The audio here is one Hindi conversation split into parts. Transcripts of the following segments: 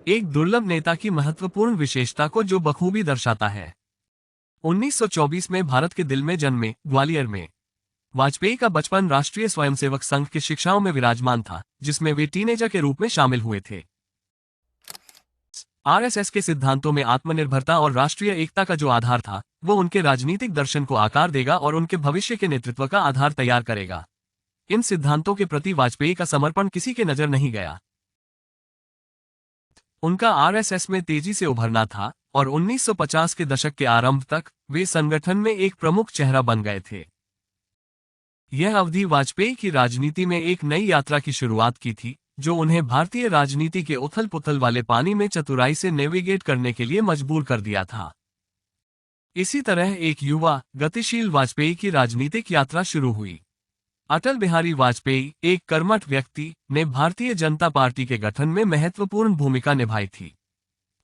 एक दुर्लभ नेता की महत्वपूर्ण विशेषता को जो बखूबी दर्शाता है। 1924 में भारत के दिल में जन्मे ग्वालियर में वाजपेयी का बचपन राष्ट्रीय स्वयंसेवक संघ की शिक्षाओं में विराजमान था, जिसमें वे टीनेजर के रूप में शामिल हुए थे। आरएसएस के सिद्धांतों में आत्मनिर्भरता और राष्ट्रीय एकता का जो आधार था, वो उनके राजनीतिक दर्शन को आकार देगा और उनके भविष्य के नेतृत्व का आधार तैयार करेगा। इन सिद्धांतों के प्रति वाजपेयी का समर्पण किसी के नजर नहीं गया। उनका आरएसएस में तेजी से उभरना था और 1950 के दशक के आरंभ तक वे संगठन में एक प्रमुख चेहरा बन गए थे। यह अवधि वाजपेयी की राजनीति में एक नई यात्रा की शुरुआत की थी, जो उन्हें भारतीय राजनीति के उथल-पुथल वाले पानी में चतुराई से नेविगेट करने के लिए मजबूर कर दिया था। इसी तरह एक युवा, गतिशील वाजपेयी की राजनीतिक यात्रा शुरू हुई। अटल बिहारी वाजपेयी, एक कर्मठ व्यक्ति, ने भारतीय जनता पार्टी के गठन में महत्वपूर्ण भूमिका निभाई थी।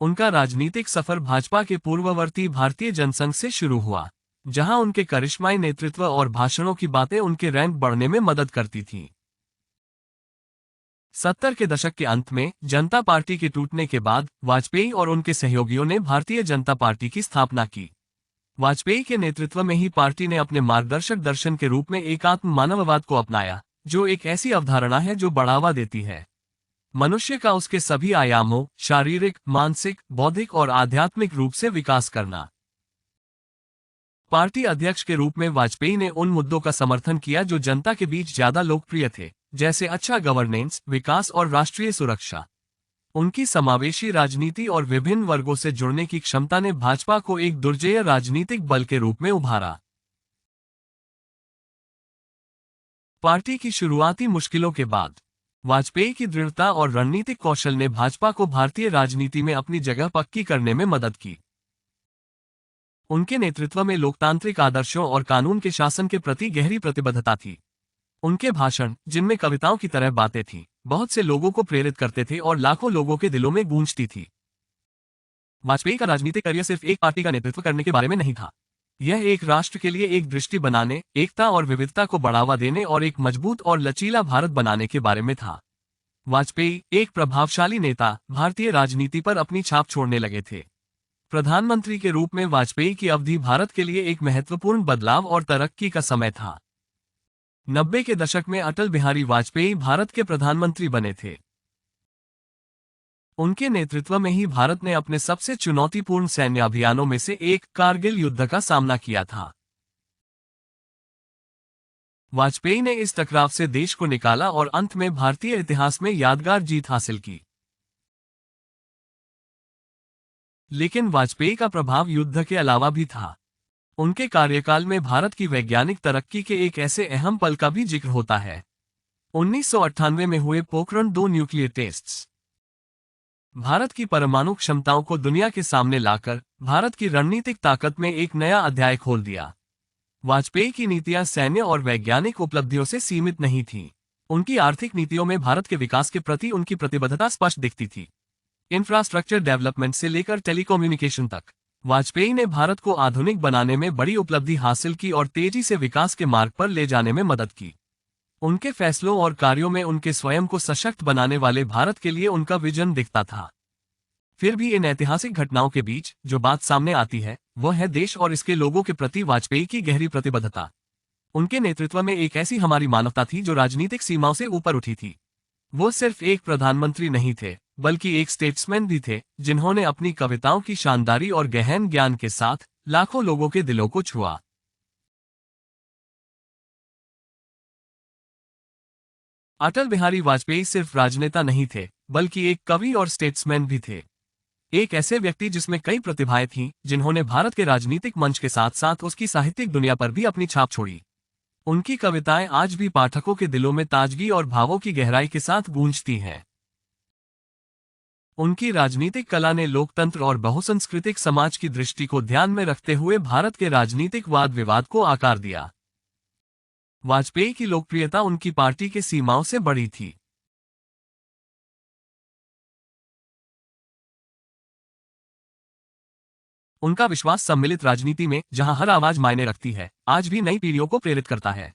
उनका राजनीतिक सफर भाजपा के पूर्ववर्ती भारतीय जनसंघ से शुरू हुआ, जहां उनके करिश्माई नेतृत्व और भाषणों की बातें उनके रैंक बढ़ने में मदद करती थीं। 70 के दशक के अंत में जनता पार्टी के टूटने के बाद वाजपेयी और उनके सहयोगियों ने भारतीय जनता पार्टी की स्थापना की। वाजपेयी के नेतृत्व में ही पार्टी ने अपने मार्गदर्शक दर्शन के रूप में एकात्म मानववाद को अपनाया, जो एक ऐसी अवधारणा है जो बढ़ावा देती है मनुष्य का उसके सभी आयामों, शारीरिक, मानसिक, बौद्धिक और आध्यात्मिक रूप से विकास करना। पार्टी अध्यक्ष के रूप में वाजपेयी ने उन मुद्दों का समर्थन किया जो जनता के बीच ज्यादा लोकप्रिय थे, जैसे अच्छा गवर्नेंस, विकास और राष्ट्रीय सुरक्षा। उनकी समावेशी राजनीति और विभिन्न वर्गों से जुड़ने की क्षमता ने भाजपा को एक दुर्जेय राजनीतिक बल के रूप में उभारा। पार्टी की शुरुआती मुश्किलों के बाद वाजपेयी की दृढ़ता और रणनीतिक कौशल ने भाजपा को भारतीय राजनीति में अपनी जगह पक्की करने में मदद की। उनके नेतृत्व में लोकतांत्रिक आदर्शों और कानून के शासन के प्रति गहरी प्रतिबद्धता थी। उनके भाषण, जिनमें कविताओं की तरह बातें थीं, बहुत से लोगों को प्रेरित करते थे और लाखों लोगों के दिलों में गूंजती थी। वाजपेयी का राजनीतिक करियर सिर्फ एक पार्टी का नेतृत्व करने के बारे में नहीं था। यह एक राष्ट्र के लिए एक दृष्टि बनाने, एकता और विविधता को बढ़ावा देने और एक मजबूत और लचीला भारत बनाने के बारे में था। वाजपेयी, एक प्रभावशाली नेता, भारतीय राजनीति पर अपनी छाप छोड़ने लगे थे। प्रधानमंत्री के रूप में वाजपेयी की अवधि भारत के लिए एक महत्वपूर्ण बदलाव और तरक्की का समय था। 90 के दशक में अटल बिहारी वाजपेयी भारत के प्रधानमंत्री बने थे। उनके नेतृत्व में ही भारत ने अपने सबसे चुनौतीपूर्ण सैन्य अभियानों में से एक, कारगिल युद्ध का सामना किया था। वाजपेयी ने इस टकराव से देश को निकाला और अंत में भारतीय इतिहास में यादगार जीत हासिल की। लेकिन वाजपेयी का प्रभाव युद्ध के अलावा भी था। उनके कार्यकाल में भारत की वैज्ञानिक तरक्की के एक ऐसे अहम पल का भी जिक्र होता है। 1998 में हुए पोखरण 2 न्यूक्लियर टेस्ट्स। भारत की परमाणु क्षमताओं को दुनिया के सामने लाकर भारत की रणनीतिक ताकत में एक नया अध्याय खोल दिया। वाजपेयी की नीतियां सैन्य और वैज्ञानिक उपलब्धियों से सीमित नहीं थीं। उनकी आर्थिक नीतियों में भारत के विकास के प्रति उनकी प्रतिबद्धता स्पष्ट दिखती थी। इंफ्रास्ट्रक्चर डेवलपमेंट से लेकर टेलीकम्युनिकेशन तक वाजपेयी ने भारत को आधुनिक बनाने में बड़ी उपलब्धि हासिल की और तेजी से विकास के मार्ग पर ले जाने में मदद की। उनके फैसलों और कार्यों में उनके स्वयं को सशक्त बनाने वाले भारत के लिए उनका विजन दिखता था। फिर भी इन ऐतिहासिक घटनाओं के बीच जो बात सामने आती है, वह है देश और इसके लोगों के प्रति वाजपेयी की गहरी प्रतिबद्धता। उनके नेतृत्व में एक ऐसी हमारी मानवता थी जो राजनीतिक सीमाओं से ऊपर उठी थी। वो सिर्फ एक प्रधानमंत्री नहीं थे, बल्कि एक स्टेट्समैन भी थे, जिन्होंने अपनी कविताओं की शानदारी और गहन ज्ञान के साथ लाखों लोगों के दिलों को छुआ। अटल बिहारी वाजपेयी सिर्फ राजनेता नहीं थे, बल्कि एक कवि और स्टेट्समैन भी थे। एक ऐसे व्यक्ति जिसमें कई प्रतिभाएं थीं, जिन्होंने भारत के राजनीतिक मंच के साथ साथ उसकी साहित्यिक दुनिया पर भी अपनी छाप छोड़ी। उनकी कविताएं आज भी पाठकों के दिलों में ताजगी और भावों की गहराई के साथ गूंजती हैं। उनकी राजनीतिक कला ने लोकतंत्र और बहुसंस्कृतिक समाज की दृष्टि को ध्यान में रखते हुए भारत के राजनीतिक वाद विवाद को आकार दिया। वाजपेयी की लोकप्रियता उनकी पार्टी के सीमाओं से बड़ी थी। उनका विश्वास सम्मिलित राजनीति में, जहां हर आवाज मायने रखती है, आज भी नई पीढ़ियों को प्रेरित करता है।